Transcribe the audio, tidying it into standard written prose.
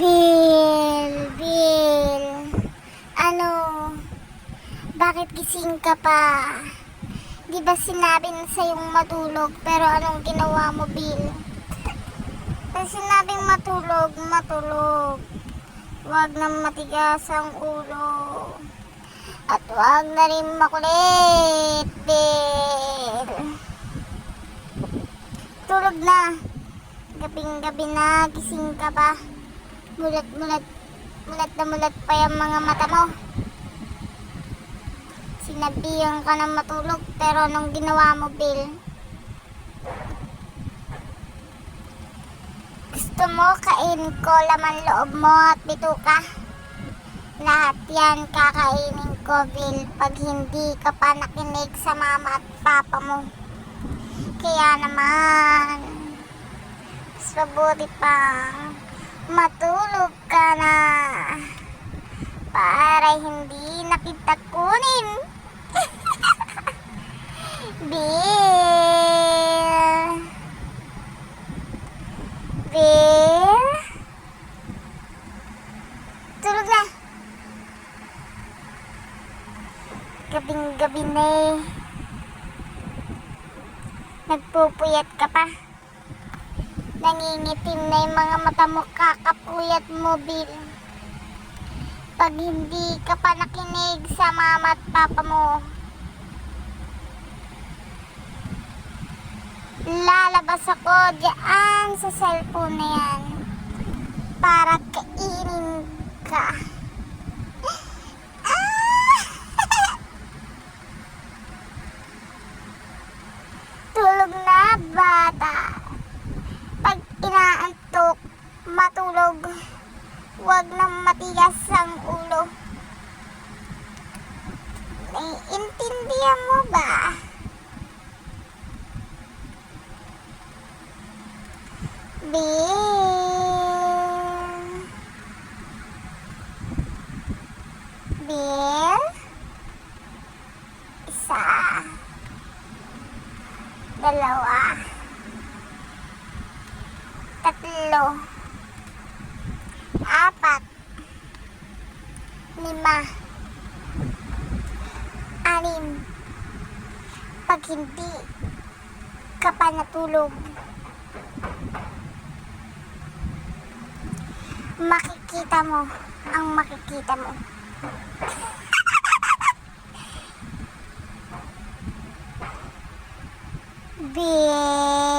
Bill, ano, bakit gising ka pa? Di ba sinabi na sa'yong matulog, pero anong ginawa mo, Bill? Pag sinabing matulog. Huwag na matigas ang ulo. At huwag na rin makulit, Bill. Tulog na. Gabing-gabi na, gising ka pa. Mulat na mulat pa yung mga mata mo. Sinabihan ka na matulog, pero anong ginawa mo, Bill? Gusto mo kainin ko laman loob mo at bituka? Lahat yan kakainin ko, Bill, pag hindi ka pa nakinig sa mama at papa mo. Kaya naman, mas mabuti pa matulog ka na para hindi na kita kunin. Bill, tulog na. Gabing-gabi na eh. Nagpupuyat ka pa. Nangingitim na yung mga mata mo, kakapuyat mo, Bill. Pag hindi ka pa nakinig sa mama at papa mo, lalabas ako diyan sa cellphone na yan para kainin ka. Tulog na, bata. Pag inaantok, matulog. Huwag nang matigas ang ulo. Naiintindihan mo ba? Bill? Isa. Dalawa. Tatlo. Apat. Lima. Anim. Pag hindi ka pa natulog, makikita mo ang makikita mo. Bill.